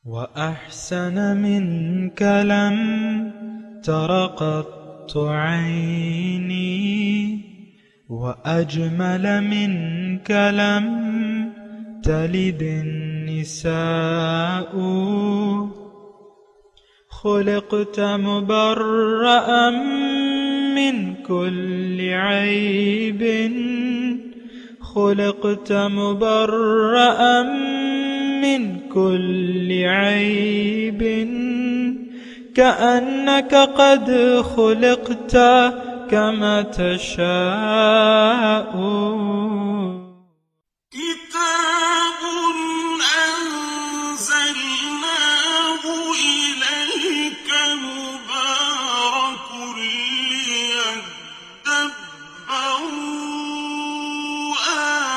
وأحسن منك لم تر قط عيني وأجمل منك لم تلد النساء خلقت مبرأ من كل عيب خلقت مبرأ من كل عيب كأنك قد خلقت كما تشاء كتاب أنزلناه إليك مبارك ليدبروا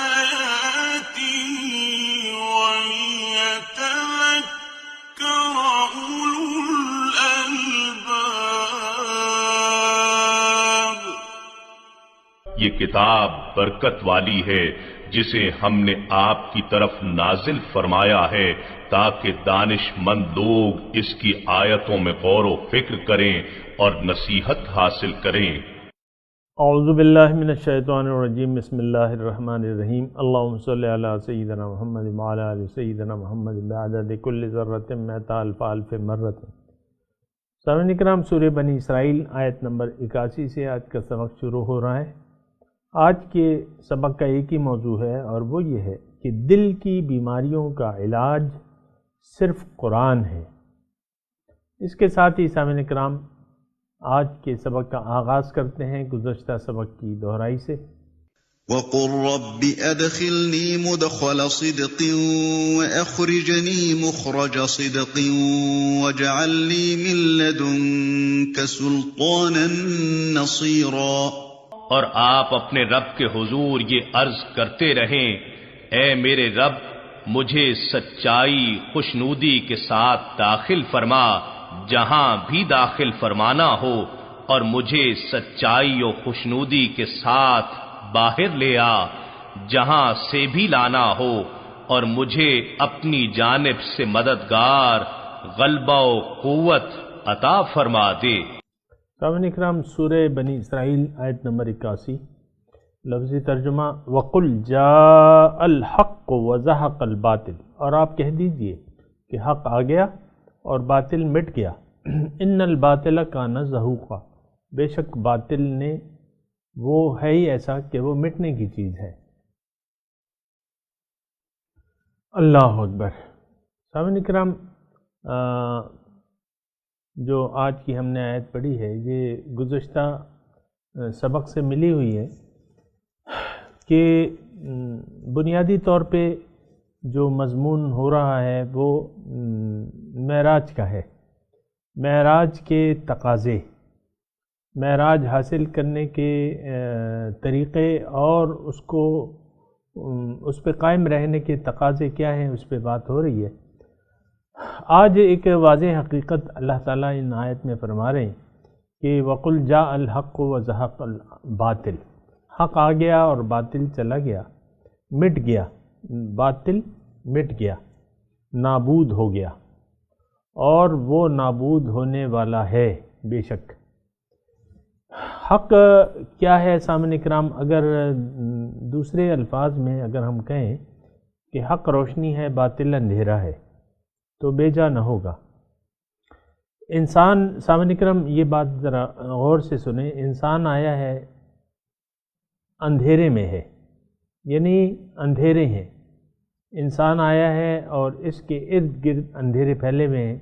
آياته وليتذكر أولو الألباب۔ یہ کتاب برکت والی ہے جسے ہم نے آپ کی طرف نازل فرمایا ہے تاکہ دانش مند لوگ اس کی آیتوں میں غور و فکر کریں اور نصیحت حاصل کریں۔ اعوذ باللہ من الشیطان الرجیم، بسم اللہ الرحمن الرحیم۔ اللہم صلی علی سیدنا محمد وعلی آل سیدنا محمد بعدد کل ذرۃ مئۃ الف الف مرۃ۔ سامعین کرام، سورہ بنی اسرائیل آیت نمبر 81 سے آج کا سبق شروع ہو رہا ہے۔ آج کے سبق کا ایک ہی موضوع ہے اور وہ یہ ہے کہ دل کی بیماریوں کا علاج صرف قرآن ہے۔ اس کے ساتھ ہی سامعین کرام آج کے سبق کا آغاز کرتے ہیں گزشتہ سبق کی دہرائی سے۔ وَقُلْ رَبِّ أَدْخِلْنِي مُدْخَلَ صِدْقٍ وَأَخْرِجْنِي مُخْرَجَ صِدْقٍ وَاجْعَلْ لِي مِن لَّدُنكَ سُلْطَانًا نَّصِيرًا۔ اور آپ اپنے رب کے حضور یہ عرض کرتے رہیں، اے میرے رب، مجھے سچائی خوشنودی کے ساتھ داخل فرما جہاں بھی داخل فرمانا ہو، اور مجھے سچائی و خوشنودی کے ساتھ باہر لے آ جہاں سے بھی لانا ہو، اور مجھے اپنی جانب سے مددگار غلبہ و قوت عطا فرما دے۔ سامعین اکرام، سورہ بنی اسرائیل آیت نمبر 81، لفظی ترجمہ وَقُلْ جَاءَ الْحَقُّ وَزَهَقَ الْبَاطِلُ، اور آپ کہہ دیجئے کہ حق آ گیا اور باطل مٹ گیا۔ ان الباطل کان زہوقا، بے شک باطل نے وہ ہے ہی ایسا کہ وہ مٹنے کی چیز ہے۔ اللہ اکبر۔ سامعین اکرام، جو آج کی ہم نے آیت پڑھی ہے یہ گزشتہ سبق سے ملی ہوئی ہے کہ بنیادی طور پہ جو مضمون ہو رہا ہے وہ معراج کا ہے، معراج کے تقاضے، معراج حاصل کرنے کے طریقے اور اس پہ قائم رہنے کے تقاضے کیا ہیں، اس پہ بات ہو رہی ہے۔ آج ایک واضح حقیقت اللہ تعالیٰ ان آیت میں فرما رہے ہیں کہ وَقُلْ جَاءَ الْحَقُّ وَزَهَقَ الْبَاطِلُ، حق آ گیا اور باطل چلا گیا، مٹ گیا، باطل مٹ گیا، نابود ہو گیا، اور وہ نابود ہونے والا ہے بے شک۔ حق کیا ہے سامعین اکرام؟ اگر دوسرے الفاظ میں اگر ہم کہیں کہ حق روشنی ہے، باطل اندھیرا ہے، تو بے جا نہ ہوگا۔ انسان، سامعین اکرام یہ بات ذرا غور سے سنیں، انسان آیا ہے اندھیرے میں ہے، یعنی اندھیرے ہیں، انسان آیا ہے اور اس کے ارد گرد اندھیرے پھیلے ہوئے ہیں،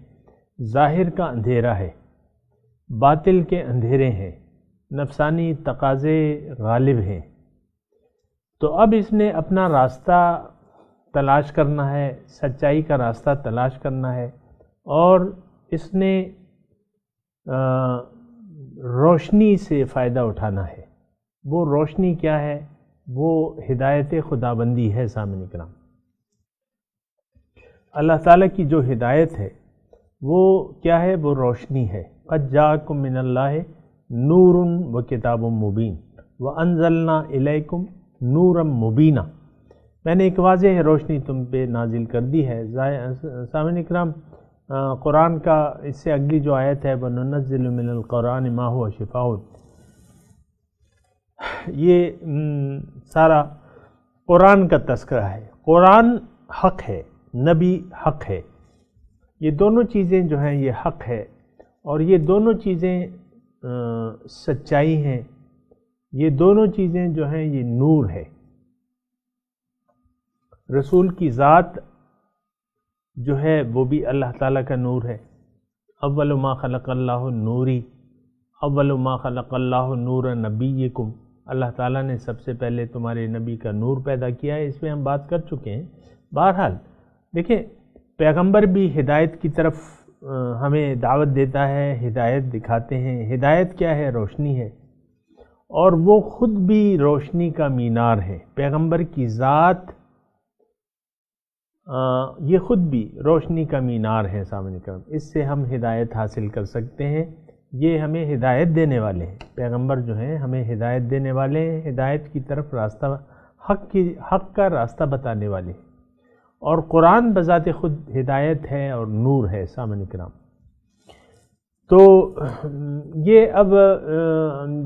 ظاہر کا اندھیرا ہے، باطل کے اندھیرے ہیں، نفسانی تقاضے غالب ہیں۔ تو اب اس نے اپنا راستہ تلاش کرنا ہے، سچائی کا راستہ تلاش کرنا ہے، اور اس نے روشنی سے فائدہ اٹھانا ہے۔ وہ روشنی کیا ہے؟ وہ ہدایت خداوندی ہے سامعین کرام۔ اللہ تعالیٰ کی جو ہدایت ہے وہ کیا ہے؟ وہ روشنی ہے۔ قد جاءکم من اللہ نور و کتاب مبین وانزلنا الیکم نورا مبینا۔ میں نے ایک واضح روشنی تم پہ نازل کر دی ہے۔ سامعین اکرام، قرآن کا اس سے اگلی جو آیت ہے وَنُنَزِّلُ مِنَ الْقُرْآنِ مَا هُوَ شِفَاءٌ، یہ سارا قرآن کا تذکرہ ہے۔ قرآن حق ہے، نبی حق ہے، یہ دونوں چیزیں جو ہیں یہ حق ہے، اور یہ دونوں چیزیں سچائی ہیں، یہ دونوں چیزیں جو ہیں یہ نور ہے۔ رسول کی ذات جو ہے وہ بھی اللہ تعالیٰ کا نور ہے۔ اول ما خلق اللہ نوری، اول ما خلق اللہ نور نبیکم، اللہ تعالیٰ نے سب سے پہلے تمہارے نبی کا نور پیدا کیا ہے، اس پہ ہم بات کر چکے ہیں۔ بہرحال دیکھیں، پیغمبر بھی ہدایت کی طرف ہمیں دعوت دیتا ہے، ہدایت دکھاتے ہیں۔ ہدایت کیا ہے؟ روشنی ہے، اور وہ خود بھی روشنی کا مینار ہے۔ پیغمبر کی ذات یہ خود بھی روشنی کا مینار ہے۔ سامنے کرم، اس سے ہم ہدایت حاصل کر سکتے ہیں۔ یہ ہمیں ہدایت دینے والے ہیں، پیغمبر جو ہیں ہمیں ہدایت دینے والے ہیں، ہدایت کی طرف راستہ، حق کا راستہ بتانے والے ہیں، اور قرآن بذات خود ہدایت ہے اور نور ہے۔ سامنے کرام، تو یہ اب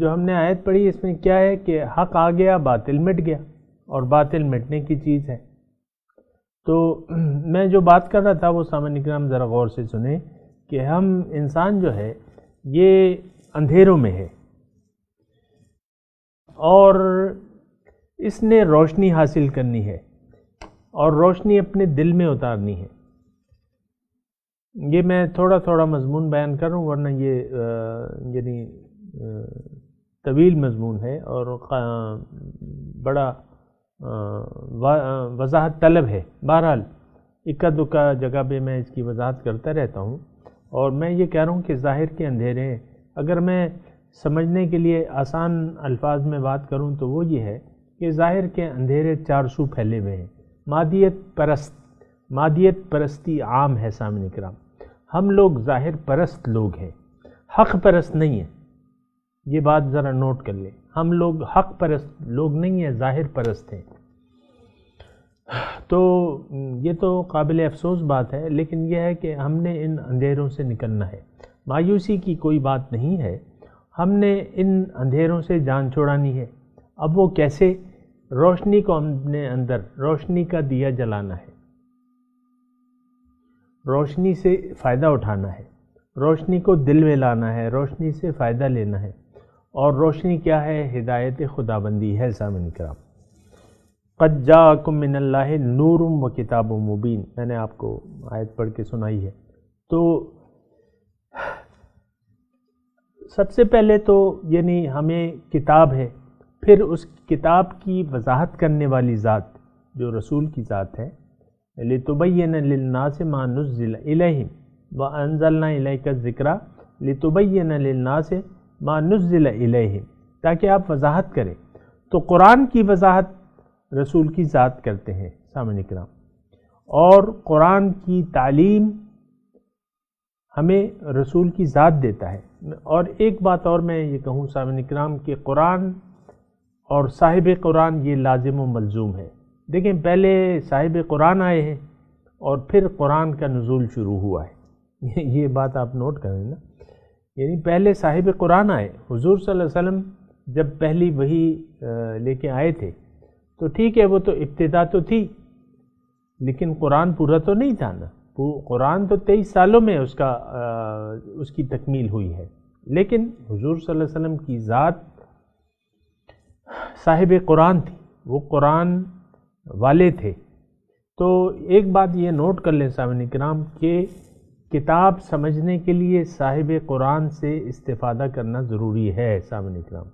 جو ہم نے آیت پڑھی اس میں کیا ہے کہ حق آ گیا، باطل مٹ گیا، اور باطل مٹنے کی چیز ہے۔ تو میں جو بات کر رہا تھا وہ سامعین اکرام ذرا غور سے سنیں کہ ہم انسان جو ہے یہ اندھیروں میں ہے، اور اس نے روشنی حاصل کرنی ہے، اور روشنی اپنے دل میں اتارنی ہے۔ یہ میں تھوڑا تھوڑا مضمون بیان کر رہا ہوں، ورنہ یہ یعنی طویل مضمون ہے اور بڑا وضاحت طلب ہے۔ بہرحال اکا دکا جگہ پہ میں اس کی وضاحت کرتا رہتا ہوں، اور میں یہ کہہ رہا ہوں کہ ظاہر کے اندھیرے ہیں۔ اگر میں سمجھنے کے لیے آسان الفاظ میں بات کروں تو وہ یہ ہے کہ ظاہر کے اندھیرے چار سو پھیلے ہوئے ہیں۔ مادیت پرستی عام ہے۔ سامنے کرام، ہم لوگ ظاہر پرست لوگ ہیں، حق پرست نہیں ہیں۔ یہ بات ذرا نوٹ کر لیں، ہم لوگ حق پرست لوگ نہیں ہیں، ظاہر پرست ہیں۔ تو یہ تو قابل افسوس بات ہے، لیکن یہ ہے کہ ہم نے ان اندھیروں سے نکلنا ہے۔ مایوسی کی کوئی بات نہیں ہے، ہم نے ان اندھیروں سے جان چھڑانی ہے۔ اب وہ کیسے؟ روشنی کو اپنے اندر، روشنی کا دیا جلانا ہے، روشنی سے فائدہ اٹھانا ہے، روشنی کو دل میں لانا ہے، روشنی سے فائدہ لینا ہے۔ اور روشنی کیا ہے؟ ہدایت خداوندی ہے۔ سامعین کرام، قد جاءکم من اللہ نور و کتاب مبین، میں نے آپ کو آیت پڑھ کے سنائی ہے۔ تو سب سے پہلے تو یعنی ہمیں کتاب ہے، پھر اس کتاب کی وضاحت کرنے والی ذات جو رسول کی ذات ہے، لِتُبَيِّنَ لِلنَّاسِ مَا نُزِّلَ إِلَيْهِمْ وَأَنزَلْنَا إِلَيْكَ الذِّكْرَ لِتُبَيِّنَ لِلنَّاسِ مَا نُزِّلَ إِلَيْهِمْ، تاکہ آپ وضاحت کریں۔ تو قرآن کی وضاحت رسول کی ذات کرتے ہیں۔ سامعین کرام، اور قرآن کی تعلیم ہمیں رسول کی ذات دیتا ہے۔ اور ایک بات اور میں یہ کہوں سامعین کرام کہ قرآن اور صاحب قرآن یہ لازم و ملزوم ہے۔ دیکھیں، پہلے صاحب قرآن آئے ہیں اور پھر قرآن کا نزول شروع ہوا ہے۔ یہ بات آپ نوٹ کریں نا، یعنی پہلے صاحب قرآن آئے، حضور صلی اللہ علیہ وسلم جب پہلی وحی لے کے آئے تھے تو ٹھیک ہے، وہ تو ابتدا تو تھی، لیکن قرآن پورا تو نہیں تھا نا۔ قرآن تو 23 سالوں میں اس کی تکمیل ہوئی ہے، لیکن حضور صلی اللہ علیہ وسلم کی ذات صاحب قرآن تھی، وہ قرآن والے تھے۔ تو ایک بات یہ نوٹ کر لیں سامعین کرام کہ کتاب سمجھنے کے لیے صاحب قرآن سے استفادہ کرنا ضروری ہے۔ سامعین کرام،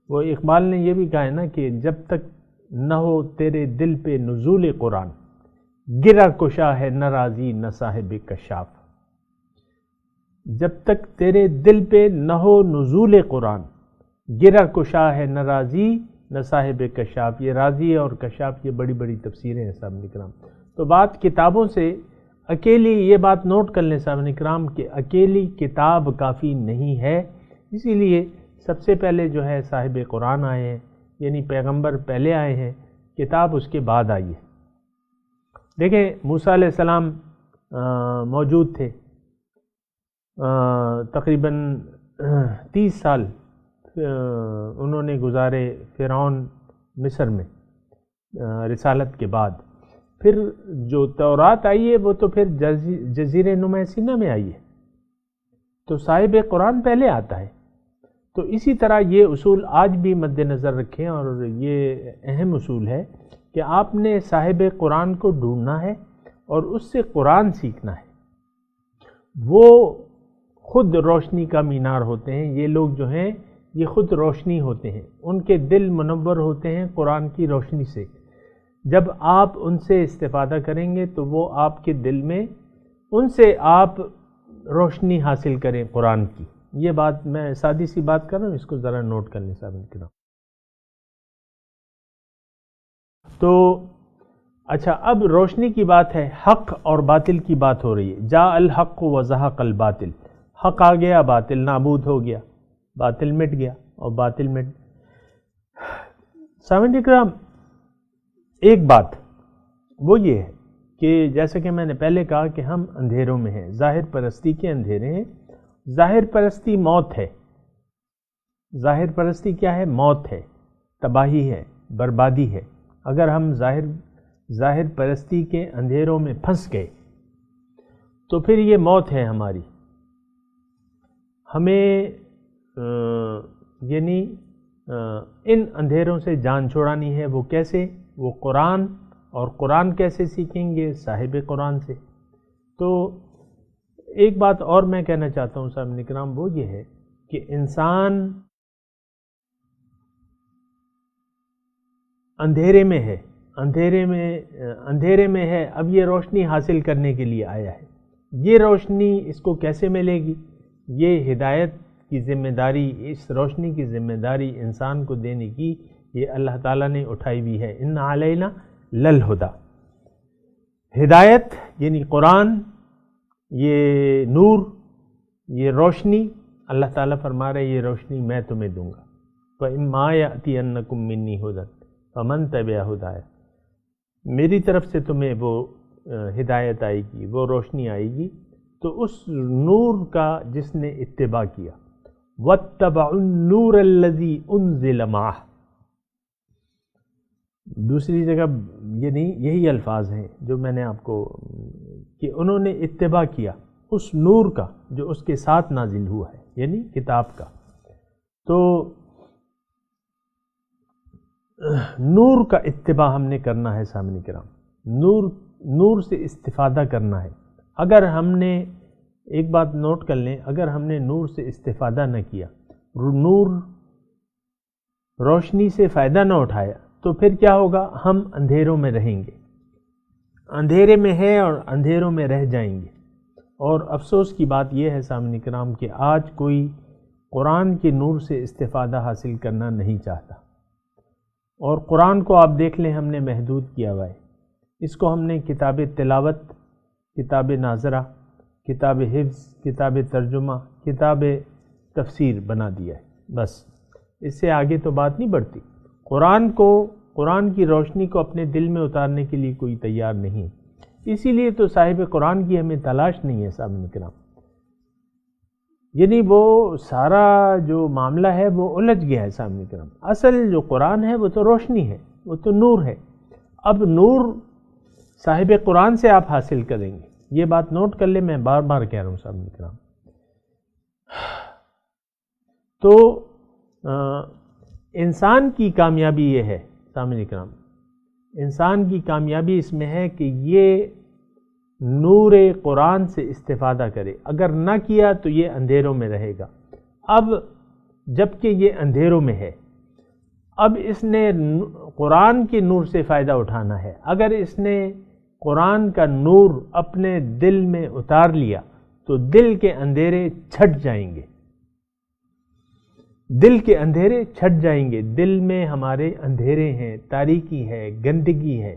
وہ اقبال نے یہ بھی کہا ہے نا کہ جب تک نہ ہو تیرے دل پہ نزول قرآن، گرا کشا ہے نہ راضی نہ صاحب کشاف۔ جب تک تیرے دل پہ نہ ہو نزول قرآن، گرا کشا ہے نہ راضی نہ صاحب کشاف۔ یہ راضی اور کشاف یہ بڑی بڑی تفسیریں ہیں سامعین کرام۔ تو بات کتابوں سے اکیلی، یہ بات نوٹ کر لیں سامعین کرام کہ اکیلی کتاب کافی نہیں ہے، اسی لیے سب سے پہلے جو ہے صاحب قرآن آئے ہیں، یعنی پیغمبر پہلے آئے ہیں، کتاب اس کے بعد آئی ہے۔ دیکھیں موسیٰ علیہ السلام موجود تھے، تقریباً 30 سال انہوں نے گزارے فرعون مصر میں رسالت کے بعد۔ پھر جو تورات آئی ہے وہ تو پھر جزیرہ نما سینا میں آئی ہے، تو صاحب قرآن پہلے آتا ہے۔ تو اسی طرح یہ اصول آج بھی مد نظر رکھیں، اور یہ اہم اصول ہے کہ آپ نے صاحب قرآن کو ڈھونڈنا ہے اور اس سے قرآن سیکھنا ہے۔ وہ خود روشنی کا مینار ہوتے ہیں، یہ لوگ جو ہیں یہ خود روشنی ہوتے ہیں، ان کے دل منور ہوتے ہیں قرآن کی روشنی سے۔ جب آپ ان سے استفادہ کریں گے تو وہ آپ کے دل میں، ان سے آپ روشنی حاصل کریں قرآن کی۔ یہ بات میں سادی سی بات کر رہا ہوں، اس کو ذرا نوٹ کر لیں صاحب کرام۔ تو اچھا، اب روشنی کی بات ہے، حق اور باطل کی بات ہو رہی ہے۔ جاء الحق وزہق الباطل، حق آ گیا، باطل نابود ہو گیا، باطل مٹ گیا اور باطل مٹ۔ سامعین کرام، ایک بات وہ یہ ہے کہ جیسا کہ میں نے پہلے کہا کہ ہم اندھیروں میں ہیں، ظاہر پرستی کے اندھیرے ہیں۔ ظاہر پرستی موت ہے، ظاہر پرستی کیا ہے؟ موت ہے، تباہی ہے، بربادی ہے۔ اگر ہم ظاہر پرستی کے اندھیروں میں پھنس گئے تو پھر یہ موت ہے ہماری۔ ہمیں یعنی ان اندھیروں سے جان چھڑانی ہے۔ وہ کیسے؟ وہ قرآن، اور قرآن کیسے سیکھیں گے؟ صاحب قرآن سے۔ تو ایک بات اور میں کہنا چاہتا ہوں صاحب کرام، وہ یہ ہے کہ انسان اندھیرے میں ہے، اندھیرے میں ہے، اب یہ روشنی حاصل کرنے کے لیے آیا ہے۔ یہ روشنی اس کو کیسے ملے گی؟ یہ ہدایت کی ذمہ داری، اس روشنی کی ذمہ داری انسان کو دینے کی یہ اللہ تعالیٰ نے اٹھائی ہوئی ہے۔ ان علینا للہدی، ہدایت یعنی قرآن، یہ نور، یہ روشنی، اللہ تعالیٰ فرما رہے یہ روشنی میں تمہیں دوں گا۔ فَإِمَّا يَأْتِيَنَّكُم مِّنِّي هُدًى فَمَن تَبِعَ هُدَايَ، میری طرف سے تمہیں وہ ہدایت آئے گی، وہ روشنی آئے گی، تو اس نور کا جس نے اتباع کیا۔ وَاتَّبَعُوا النُّورَ الَّذِي أُنزِلَ مَعَهُ، دوسری جگہ یہی الفاظ ہیں جو میں نے آپ کو، کہ انہوں نے اتباع کیا اس نور کا جو اس کے ساتھ نازل ہوا ہے، یعنی کتاب کا۔ تو نور کا اتباع ہم نے کرنا ہے سامعین کرام، نور سے استفادہ کرنا ہے۔ اگر ہم نے ایک بات نوٹ کر لیں، اگر ہم نے نور سے استفادہ نہ کیا، نور روشنی سے فائدہ نہ اٹھایا، تو پھر کیا ہوگا؟ ہم اندھیروں میں رہیں گے، اندھیرے میں ہے اور اندھیروں میں رہ جائیں گے۔ اور افسوس کی بات یہ ہے سامعین کرام کہ آج کوئی قرآن کے نور سے استفادہ حاصل کرنا نہیں چاہتا، اور قرآن کو آپ دیکھ لیں ہم نے محدود کیا ہوا ہے۔ اس کو ہم نے کتاب تلاوت، کتاب ناظرہ، کتاب حفظ، کتاب ترجمہ، کتاب تفسیر بنا دیا ہے، بس اس سے آگے تو بات نہیں بڑھتی۔ قرآن کی روشنی کو اپنے دل میں اتارنے کے لیے کوئی تیار نہیں، اسی لیے تو صاحب قرآن کی ہمیں تلاش نہیں ہے سامعین کرام۔ یعنی وہ سارا جو معاملہ ہے وہ الجھ گیا ہے سامعین کرام۔ اصل جو قرآن ہے وہ تو روشنی ہے، وہ تو نور ہے۔ اب نور صاحب قرآن سے آپ حاصل کریں گے، یہ بات نوٹ کر لیں، میں بار بار کہہ رہا ہوں سامعین کرام۔ تو انسان کی کامیابی یہ ہے سامعین کرام، انسان کی کامیابی اس میں ہے کہ یہ نور قرآن سے استفادہ کرے۔ اگر نہ کیا تو یہ اندھیروں میں رہے گا۔ اب جب کہ یہ اندھیروں میں ہے، اب اس نے قرآن کے نور سے فائدہ اٹھانا ہے۔ اگر اس نے قرآن کا نور اپنے دل میں اتار لیا تو دل کے اندھیرے چھٹ جائیں گے، دل کے اندھیرے چھٹ جائیں گے۔ دل میں ہمارے اندھیرے ہیں، تاریکی ہے، گندگی ہے،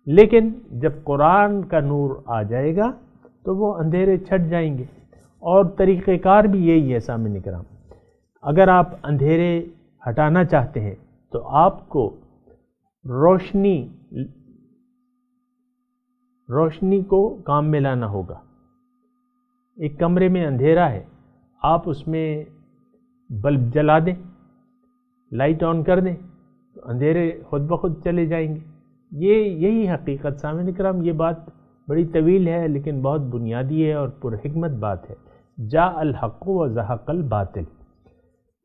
لیکن جب قرآن کا نور آ جائے گا تو وہ اندھیرے چھٹ جائیں گے۔ اور طریقہ کار بھی یہی ہے سامعین کرام، اگر آپ اندھیرے ہٹانا چاہتے ہیں تو آپ کو روشنی کو کام میں لانا ہوگا. ایک کمرے میں اندھیرا ہے، آپ اس میں بلب جلا دیں، لائٹ آن کر دیں تو اندھیرے خود بخود چلے جائیں گے. یہی حقیقت سامعین کرام، یہ بات بڑی طویل ہے لیکن بہت بنیادی ہے اور پر حکمت بات ہے. جاء الحق و زہق الباطل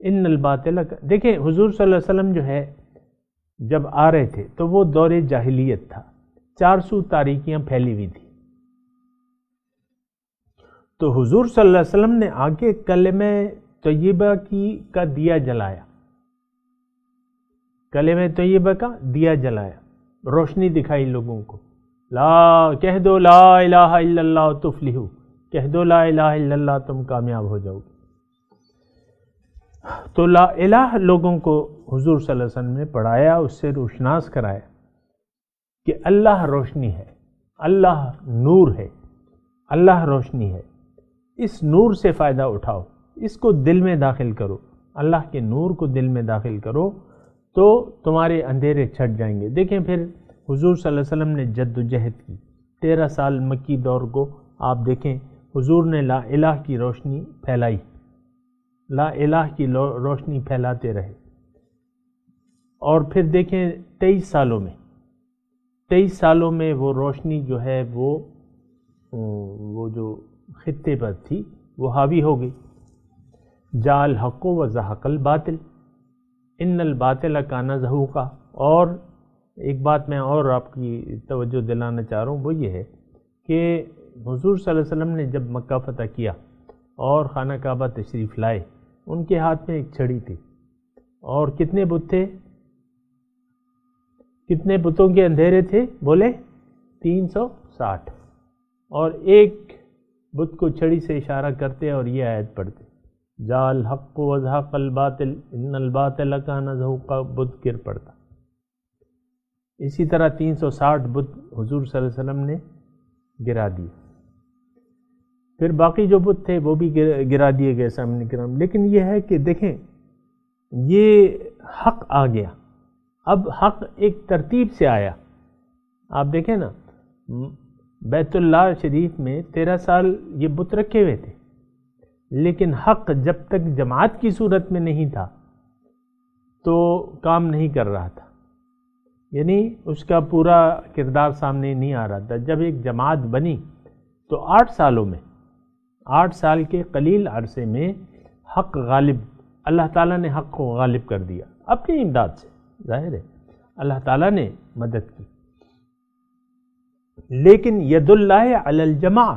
ان الباطل. دیکھیں حضور صلی اللہ علیہ وسلم جو ہے جب آ رہے تھے تو وہ دور جاہلیت تھا، 400 تاریکیاں پھیلی ہوئی تھی. تو حضور صلی اللہ علیہ وسلم نے آ کے کلمہ طیبہ کا دیا جلایا، کلمہ طیبہ کا دیا جلایا، روشنی دکھائی لوگوں کو. کہہ دو لا الہ الا اللہ تفلحو، کہہ دو لا الہ الا اللہ تم کامیاب ہو جاؤ گے. تو لا الہ لوگوں کو حضور صلی اللہ علیہ وسلم نے پڑھایا، اس سے روشناس کرایا کہ اللہ روشنی ہے، اللہ نور ہے، اللہ روشنی ہے. اس نور سے فائدہ اٹھاؤ، اس کو دل میں داخل کرو، اللہ کے نور کو دل میں داخل کرو تو تمہارے اندھیرے چھٹ جائیں گے. دیکھیں پھر حضور صلی اللہ علیہ وسلم نے جد و جہد کی 13 سال مکی دور کو آپ دیکھیں، حضور نے لا الہ کی روشنی پھیلائی، لا الہ کی روشنی پھیلاتے رہے. اور پھر دیکھیں 23 سالوں میں وہ روشنی جو ہے وہ جو خطے پر تھی وہ حاوی ہو گئی. جاء الحق و زہق الباطل ان الباطل کان زہوقا. اور ایک بات میں اور آپ کی توجہ دلانا چاہ رہا ہوں، وہ یہ ہے کہ حضور صلی اللہ علیہ وسلم نے جب مکہ فتح کیا اور خانہ کعبہ تشریف لائے، ان کے ہاتھ میں ایک چھڑی تھی اور کتنے بت تھے، کتنے بتوں کے اندھیرے تھے بولے 360. اور ایک بت کو چھڑی سے اشارہ کرتے اور یہ آیت پڑھتے جاء الحق و زہق الباطل ان الباطل کان زہوقا، بت گر پڑتا. اسی طرح 360 بت حضور صلی اللہ علیہ وسلم نے گرا دیے. پھر باقی جو بت تھے وہ بھی گرا دیے گئے سامنے کرام. لیکن یہ ہے کہ دیکھیں یہ حق آ گیا، اب حق ایک ترتیب سے آیا. آپ دیکھیں نا بیت اللہ شریف میں 13 سال یہ بت رکھے ہوئے تھے، لیکن حق جب تک جماعت کی صورت میں نہیں تھا تو کام نہیں کر رہا تھا، یعنی اس کا پورا کردار سامنے نہیں آ رہا تھا. جب ایک جماعت بنی تو 8 سالوں میں، 8 سال کے قلیل عرصے میں حق غالب، اللہ تعالیٰ نے حق کو غالب کر دیا اپنی امداد سے. ظاہر ہے اللہ تعالیٰ نے مدد کی، لیکن ید اللہ علی الجماع،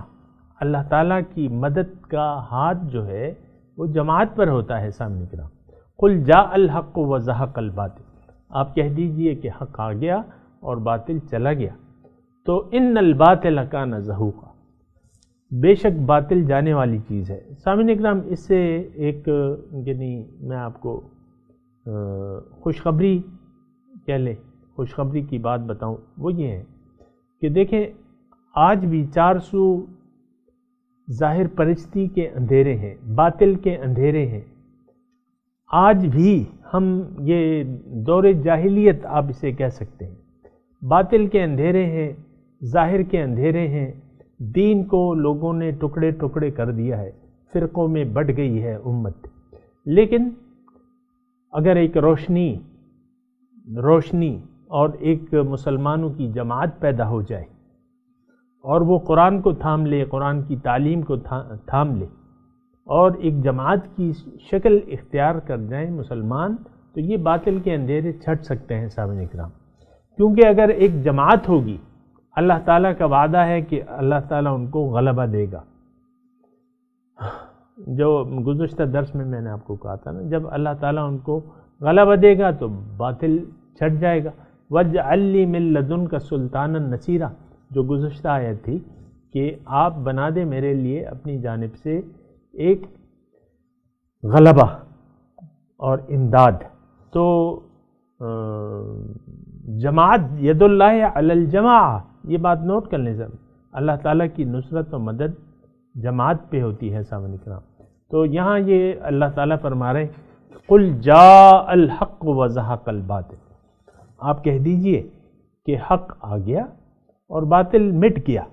اللہ تعالیٰ کی مدد کا ہاتھ جو ہے وہ جماعت پر ہوتا ہے. سامنے کرام قل جاء الحق و زہق الباطل، آپ کہہ دیجئے کہ حق آ گیا اور باطل چلا گیا. تو ان الباطل کان زہوقا، بے شک باطل جانے والی چیز ہے. سامعین اکرام اس سے ایک یعنی میں آپ کو خوشخبری کہہ لیں، خوشخبری کی بات بتاؤں، وہ یہ ہے کہ دیکھیں آج بھی 400 ظاہر پرستی کے اندھیرے ہیں، باطل کے اندھیرے ہیں. آج بھی ہم یہ دور جاہلیت آپ اسے کہہ سکتے ہیں، باطل کے اندھیرے ہیں، ظاہر کے اندھیرے ہیں. دین کو لوگوں نے ٹکڑے ٹکڑے کر دیا ہے، فرقوں میں بٹ گئی ہے امت. لیکن اگر ایک روشنی اور ایک مسلمانوں کی جماعت پیدا ہو جائے اور وہ قرآن کو تھام لے، قرآن کی تعلیم کو تھام لے اور ایک جماعت کی شکل اختیار کر جائیں مسلمان، تو یہ باطل کے اندھیرے چھٹ سکتے ہیں سامعین اکرام. کیونکہ اگر ایک جماعت ہوگی، اللہ تعالیٰ کا وعدہ ہے کہ اللہ تعالیٰ ان کو غلبہ دے گا. جو گزشتہ درس میں نے آپ کو کہا تھا نا، جب اللہ تعالیٰ ان کو غلبہ دے گا تو باطل چھٹ جائے گا. وَاجْعَلْ لِي مِن لَّدُنْكَ سُلْطَانًا نَصِيرًا، جو گزشتہ آیت تھی کہ آپ بنا دیں میرے لیے اپنی جانب سے ایک غلبہ اور امداد. تو جماعت ید اللہ علی الجماع، یہ بات نوٹ کر لیں سر، اللہ تعالیٰ کی نصرت و مدد جماعت پہ ہوتی ہے سامعین کرام. تو یہاں یہ اللہ تعالیٰ فرما رہے ہیں قل جاء الحق و زہق الباطل، آپ کہہ دیجئے کہ حق آ گیا اور باطل مٹ گیا.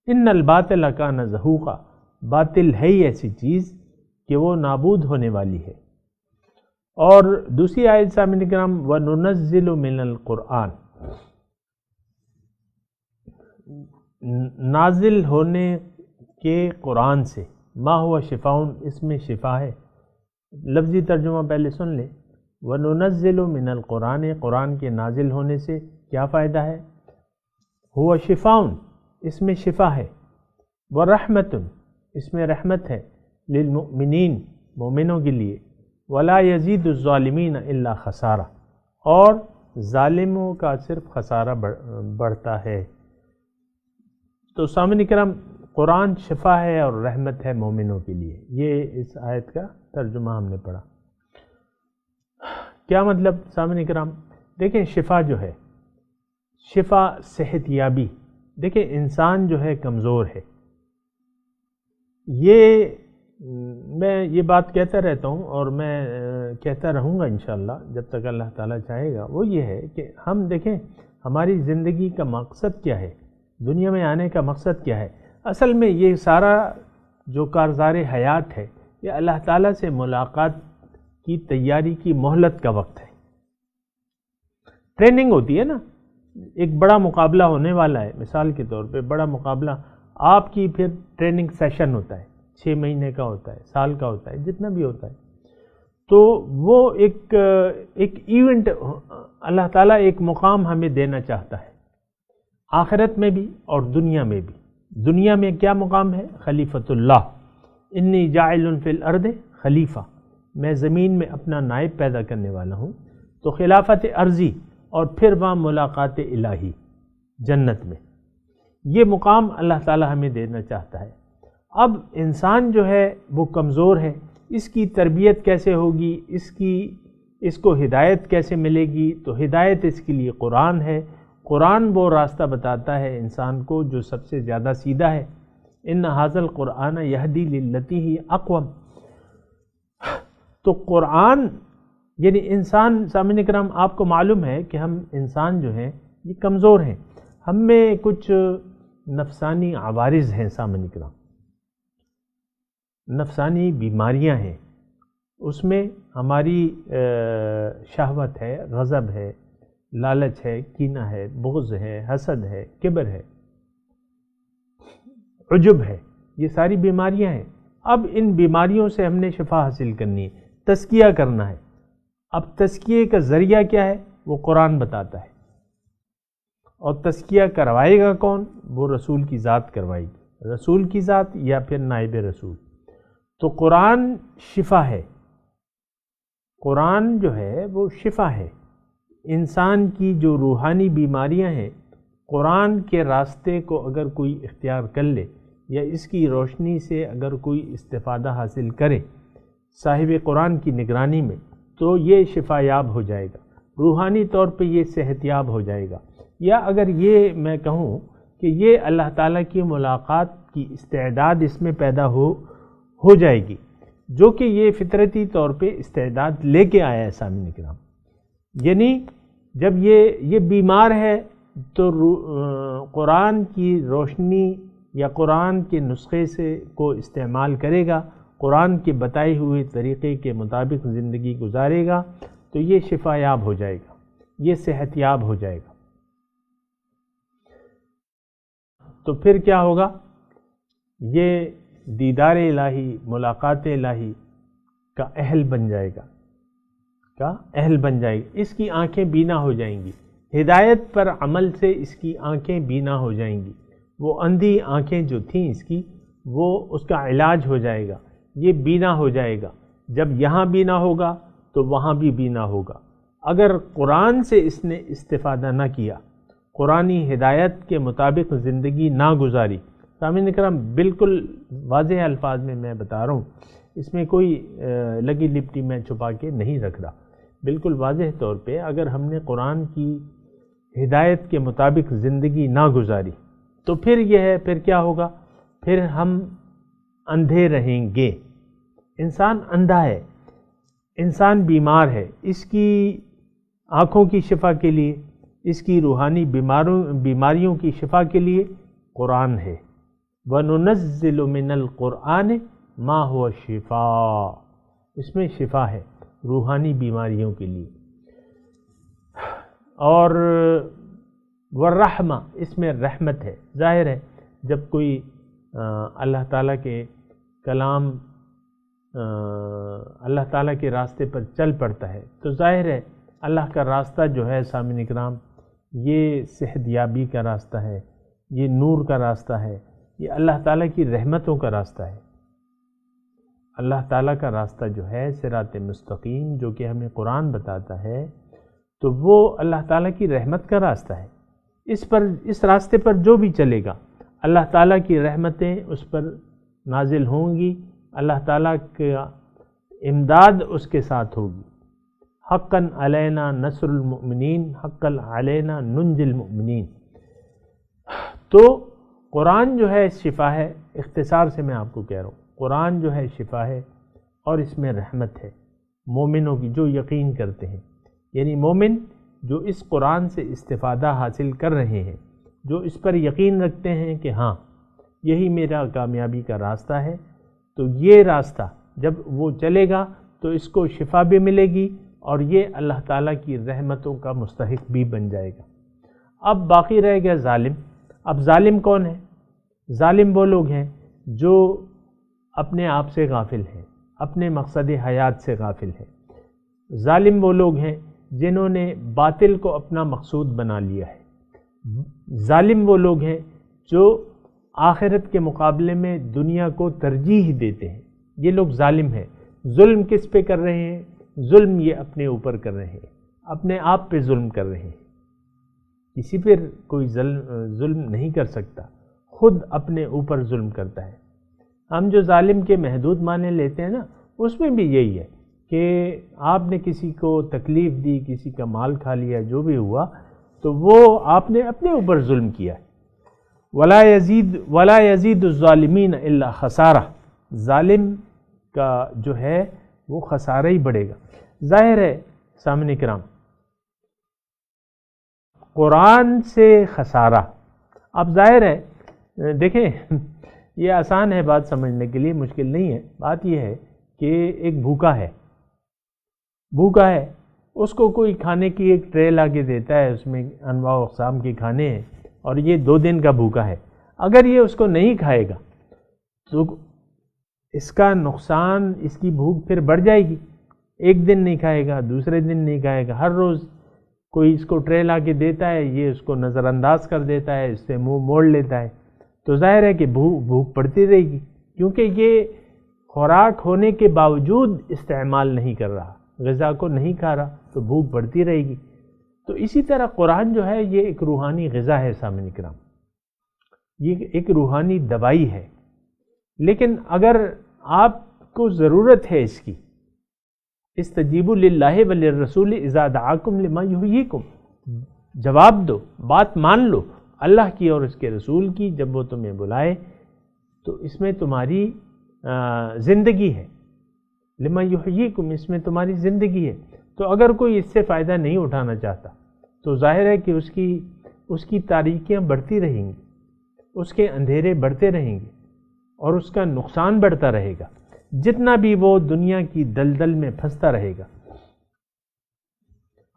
ان الباطل کان زہوقا، باطل ہے ہی ایسی چیز کہ وہ نابود ہونے والی ہے. اور دوسری آیت سامعین کرام وَنُنَزِّلُ مِنَ الْقُرْآنِ، نازل ہونے کے قرآن سے، ما ہوا شفاء، اس میں شفا ہے. لفظی ترجمہ پہلے سن لیں. وَنُنَزِّلُ مِنَ الْقُرْآنِ، قرآن کے نازل ہونے سے کیا فائدہ ہے؟ ہوا شفاء، اس میں شفا ہے. وَرَحْمَةٌ، اس میں رحمت ہے. لِلْمُؤْمِنِينَ، مومنوں کے لیے. وَلَا يَزِيدُ الظَّالِمِينَ إِلَّا خَسَارًا، اور ظالموں کا صرف خسارہ بڑھتا ہے. تو سامعین کرام قرآن شفا ہے اور رحمت ہے مومنوں کے لیے. یہ اس آیت کا ترجمہ ہم نے پڑھا. کیا مطلب سامعین کرام؟ دیکھیں شفا جو ہے، شفا صحت یابی. دیکھیں انسان جو ہے کمزور ہے. میں یہ بات کہتا رہتا ہوں اور میں کہتا رہوں گا انشاءاللہ جب تک اللہ تعالیٰ چاہے گا. وہ یہ ہے کہ ہم دیکھیں ہماری زندگی کا مقصد کیا ہے، دنیا میں آنے کا مقصد کیا ہے. اصل میں یہ سارا جو کارزار حیات ہے یہ اللہ تعالیٰ سے ملاقات کی تیاری کی مہلت کا وقت ہے. ٹریننگ ہوتی ہے نا، ایک بڑا مقابلہ ہونے والا ہے، مثال کے طور پہ بڑا مقابلہ آپ کی، پھر ٹریننگ سیشن ہوتا ہے، 6 مہینے کا ہوتا ہے، سال کا ہوتا ہے، جتنا بھی ہوتا ہے. تو وہ ایک ایونٹ اللہ تعالیٰ ایک مقام ہمیں دینا چاہتا ہے، آخرت میں بھی اور دنیا میں بھی. دنیا میں کیا مقام ہے؟ خلیفۃ اللہ. انی جاعل فی الارض خلیفہ، میں زمین میں اپنا نائب پیدا کرنے والا ہوں. تو خلافت عرضی اور پھر وہاں ملاقات الہی جنت میں، یہ مقام اللہ تعالیٰ ہمیں دینا چاہتا ہے. اب انسان جو ہے وہ کمزور ہے، اس کی تربیت کیسے ہوگی، اس کو ہدایت کیسے ملے گی؟ تو ہدایت اس کے لیے قرآن ہے. قرآن وہ راستہ بتاتا ہے انسان کو جو سب سے زیادہ سیدھا ہے. ان ھذا القرآن یہدی للتی ہی اقوم. تو قرآن یعنی انسان، سامعین کرام آپ کو معلوم ہے کہ ہم انسان جو ہیں یہ کمزور ہیں، ہم میں کچھ نفسانی عوارض ہیں سامعین کرام، نفسانی بیماریاں ہیں. اس میں ہماری شہوت ہے، غضب ہے، لالچ ہے، کینہ ہے، بغض ہے، حسد ہے، کبر ہے، عجب ہے. یہ ساری بیماریاں ہیں. اب ان بیماریوں سے ہم نے شفا حاصل کرنی ہے، تزکیہ کرنا ہے. اب تزکیے کا ذریعہ کیا ہے؟ وہ قرآن بتاتا ہے. اور تزکیہ کروائے گا کون؟ وہ رسول کی ذات کروائے گی، رسول کی ذات یا پھر نائب رسول. تو قرآن شفا ہے، قرآن جو ہے وہ شفا ہے. انسان کی جو روحانی بیماریاں ہیں، قرآن کے راستے کو اگر کوئی اختیار کر لے یا اس کی روشنی سے اگر کوئی استفادہ حاصل کرے صاحب قرآن کی نگرانی میں، تو یہ شفا یاب ہو جائے گا، روحانی طور پہ یہ صحت یاب ہو جائے گا. یا اگر یہ میں کہوں کہ یہ اللہ تعالیٰ کی ملاقات کی استعداد اس میں پیدا ہو جائے گی، جو کہ یہ فطرتی طور پہ استعداد لے کے آیا ہے سامعین کرام. یعنی جب یہ بیمار ہے تو قرآن کی روشنی یا قرآن کے نسخے سے کو استعمال کرے گا، قرآن کے بتائے ہوئے طریقے کے مطابق زندگی گزارے گا، تو یہ شفا یاب ہو جائے گا، یہ صحت یاب ہو جائے گا. تو پھر کیا ہوگا؟ یہ دیدار الہی، ملاقات الہی کا اہل بن جائے گا، اس کی آنکھیں بینا ہو جائیں گی. ہدایت پر عمل سے اس کی آنکھیں بینا ہو جائیں گی. وہ اندھی آنکھیں جو تھیں اس کی، وہ اس کا علاج ہو جائے گا، یہ بینا ہو جائے گا. جب یہاں بینا ہوگا تو وہاں بھی بینا ہوگا. اگر قرآن سے اس نے استفادہ نہ کیا، قرآنی ہدایت کے مطابق زندگی نہ گزاری، سامعین کرام بالکل واضح الفاظ میں بتا رہا ہوں، اس میں کوئی لگی لپٹی میں چھپا کے نہیں رکھ رہا. بالکل واضح طور پہ اگر ہم نے قرآن کی ہدایت کے مطابق زندگی نہ گزاری تو پھر یہ ہے، پھر کیا ہوگا؟ پھر ہم اندھے رہیں گے. انسان اندھا ہے، انسان بیمار ہے، اس کی آنکھوں کی شفا کے لیے، اس کی روحانی بیماریوں کی شفا کے لیے قرآن ہے۔ وَنُنَزِّلُ مِنَ الْقُرْآنِ مَا هُوَ شِفَاءٌ، اس میں شفا ہے روحانی بیماریوں کے لیے۔ اور والرحمہ، اس میں رحمت ہے۔ ظاہر ہے جب کوئی اللہ تعالیٰ کے کلام اللہ تعالیٰ کے راستے پر چل پڑتا ہے تو ظاہر ہے اللہ کا راستہ جو ہے سامعین کرام، یہ صحت یابی کا راستہ ہے، یہ نور کا راستہ ہے، یہ اللہ تعالیٰ کی رحمتوں کا راستہ ہے۔ اللہ تعالیٰ کا راستہ جو ہے صراط مستقیم، جو کہ ہمیں قرآن بتاتا ہے، تو وہ اللہ تعالیٰ کی رحمت کا راستہ ہے۔ اس راستے پر جو بھی چلے گا اللہ تعالیٰ کی رحمتیں اس پر نازل ہوں گی، اللہ تعالیٰ کا امداد اس کے ساتھ ہوگی۔ حقاً علینا نصر المؤمنین، حقاً علینا ننج المؤمنین۔ تو قرآن جو ہے شفا ہے، اختصار سے میں آپ کو کہہ رہا ہوں، قرآن جو ہے شفا ہے اور اس میں رحمت ہے مومنوں کی جو یقین کرتے ہیں، یعنی مومن جو اس قرآن سے استفادہ حاصل کر رہے ہیں، جو اس پر یقین رکھتے ہیں کہ ہاں یہی میرا کامیابی کا راستہ ہے، تو یہ راستہ جب وہ چلے گا تو اس کو شفا بھی ملے گی اور یہ اللہ تعالیٰ کی رحمتوں کا مستحق بھی بن جائے گا۔ اب باقی رہ گیا ظالم۔ اب ظالم کون ہے؟ ظالم وہ لوگ ہیں جو اپنے آپ سے غافل ہیں، اپنے مقصد حیات سے غافل ہیں۔ ظالم وہ لوگ ہیں جنہوں نے باطل کو اپنا مقصود بنا لیا ہے۔ ظالم وہ لوگ ہیں جو آخرت کے مقابلے میں دنیا کو ترجیح دیتے ہیں، یہ لوگ ظالم ہیں۔ ظلم کس پہ کر رہے ہیں؟ ظلم یہ اپنے اوپر کر رہے ہیں، اپنے آپ پہ ظلم کر رہے ہیں۔ کسی پر کوئی ظلم نہیں کر سکتا، خود اپنے اوپر ظلم کرتا ہے۔ ہم جو ظالم کے محدود معنی لیتے ہیں نا، اس میں بھی یہی ہے کہ آپ نے کسی کو تکلیف دی، کسی کا مال کھا لیا، جو بھی ہوا تو وہ آپ نے اپنے اوپر ظلم کیا ہے۔ ولا یزید الظالمین الا خسارہ، ظالم کا جو ہے وہ خسارہ ہی بڑھے گا۔ ظاہر ہے سامعین کرام، قرآن سے خسارہ، اب ظاہر ہے دیکھیں یہ آسان ہے بات سمجھنے کے لیے، مشکل نہیں ہے۔ بات یہ ہے کہ ایک بھوکا ہے، اس کو کوئی کھانے کی ایک ٹرے لا کے دیتا ہے، اس میں انواع و اقسام کے کھانے ہیں اور یہ 2 دن کا بھوکا ہے۔ اگر یہ اس کو نہیں کھائے گا تو اس کا نقصان، اس کی بھوک پھر بڑھ جائے گی۔ ایک دن نہیں کھائے گا، دوسرے دن نہیں کھائے گا، ہر روز کوئی اس کو ٹرے لا کے دیتا ہے، یہ اس کو نظر انداز کر دیتا ہے، اس سے منہ موڑ لیتا ہے، تو ظاہر ہے کہ بھوک پڑتی رہے گی، کیونکہ یہ خوراک ہونے کے باوجود استعمال نہیں کر رہا، غذا کو نہیں کھا رہا، تو بھوک بڑھتی رہے گی۔ تو اسی طرح قرآن جو ہے یہ ایک روحانی غذا ہے سامعین کرام، یہ ایک روحانی دوائی ہے۔ لیکن اگر آپ کو ضرورت ہے اس کی، استجیبوا للہ وللرسول اذا دعاکم لما یحییکم، جواب دو، بات مان لو اللہ کی اور اس کے رسول کی جب وہ تمہیں بلائے، تو اس میں تمہاری زندگی ہے، لما یحییکم، اس میں تمہاری زندگی ہے۔ تو اگر کوئی اس سے فائدہ نہیں اٹھانا چاہتا تو ظاہر ہے کہ اس کی تاریکیاں بڑھتی رہیں گی، اس کے اندھیرے بڑھتے رہیں گے اور اس کا نقصان بڑھتا رہے گا، جتنا بھی وہ دنیا کی دلدل میں پھنستا رہے گا۔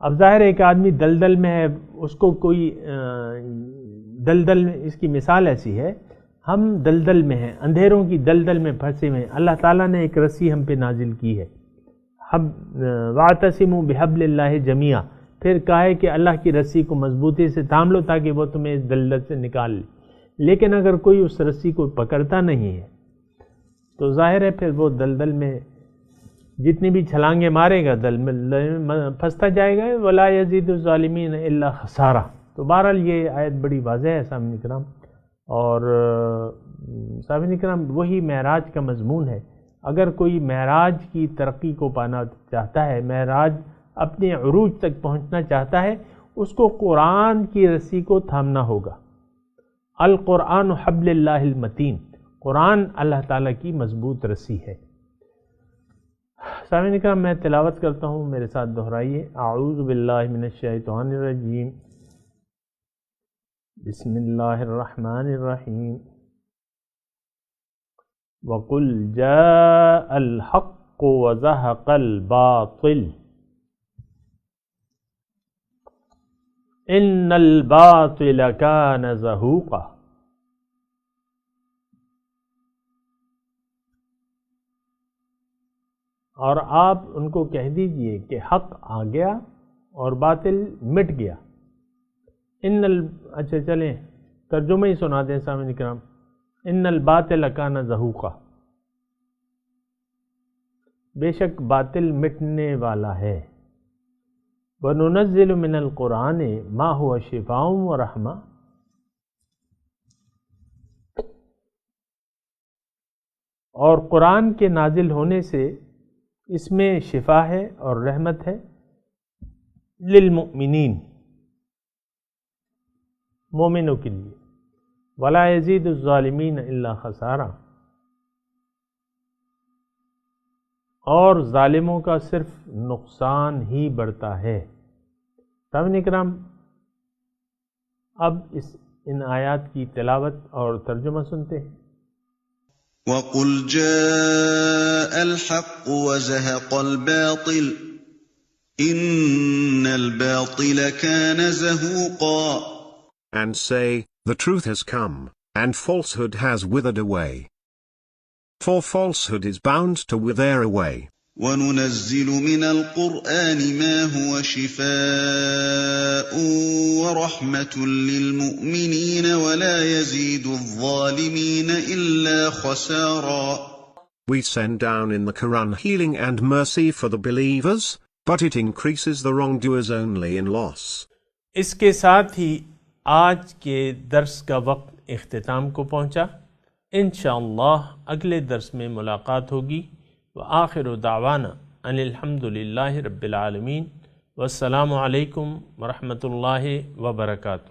اب ظاہر ہے ایک آدمی دلدل میں ہے، اس کو کوئی دلدل میں، اس کی مثال ایسی ہے، ہم دلدل میں ہیں، اندھیروں کی دلدل میں پھنسے ہوئے ہیں، اللہ تعالیٰ نے ایک رسی ہم پہ نازل کی ہے، وَاعْتَصِمُوا بِحَبْلِ اللَّهِ جَمِيعًا، پھر کہا ہے کہ اللہ کی رسی کو مضبوطی سے تھام لو تاکہ وہ تمہیں اس دلدل سے نکال لے۔ لیکن اگر کوئی اس رسی کو پکڑتا نہیں ہے تو ظاہر ہے پھر وہ دلدل میں جتنی بھی چھلانگیں مارے گا دلدل میں پھنستا جائے گا۔ وَلَا يَزِيدُ الظَّالِمِينَ إِلَّا خَسَارًا۔ تو بہرحال یہ آیت بڑی واضح ہے سامعین کرام، اور سامعین کرام وہی معراج کا مضمون ہے۔ اگر کوئی معراج کی ترقی کو پانا چاہتا ہے، معراج اپنے عروج تک پہنچنا چاہتا ہے، اس کو قرآن کی رسی کو تھامنا ہوگا۔ القرآن حبل اللہ المتین، قرآن اللہ تعالیٰ کی مضبوط رسی ہے۔ سامعین کرام، میں تلاوت کرتا ہوں، میرے ساتھ دہرائیے۔ اعوذ باللہ من الشیطان الرجیم، بسم اللہ الرحمن الرحیم۔ وَقُلْ جَاءَ الْحَقُّ وَزَهَقَ الْبَاطِلُ إِنَّ الْبَاطِلَ كَانَ زَهُوقًا۔ اور آپ ان کو کہہ دیجئے کہ حق آ گیا اور باطل مٹ گیا۔ اچھا چلیں ترجمہ ہی سنا دیں سامعین کرام۔ ان الباطل کان زہوقا، بے شک باطل مٹنے والا ہے۔ وَنُنَزِّلُ مِنَ الْقُرْآنِ مَا هُوَ شِفَاءٌ وَرَحْمَةٌ، اور قرآن کے نازل ہونے سے اس میں شفا ہے اور رحمت ہے للمؤمنین، مومنوں کے لیے۔ وَلَا يَزِيدُ الظَّالِمِينَ إِلَّا خَسَارًا، اور ظالموں کا صرف نقصان ہی بڑھتا ہے۔ سامعین کرام، اب ان آیات کی تلاوت اور ترجمہ سنتے ہیں۔ وَقُلْ جَاءَ الْحَقُّ وَزَهَقَ الْبَاطِلُ إِنَّ الْبَاطِلَ كَانَ زَهُوقًا. And say, the truth has come, and falsehood has withered away. For falsehood is bound to wither away. وَنُنَزِّلُ مِنَ الْقُرْآنِ مَا هُوَ شِفَاءٌ وَرَحْمَةٌ لِّلْمُؤْمِنِينَ وَلَا يَزِيدُ الظَّالِمِينَ إِلَّا خَسَارًا. We send down in the Quran healing and mercy for the believers, but it increases the wrongdoers only in loss. اس کے ساتھ ہی آج کے درس کا وقت اختتام کو پہنچا۔ انشاءاللہ اگلے درس میں ملاقات ہوگی۔ وآخر دعوانا ان الحمد للہ رب العالمین، والسلام علیکم ورحمۃ اللہ وبرکاتہ۔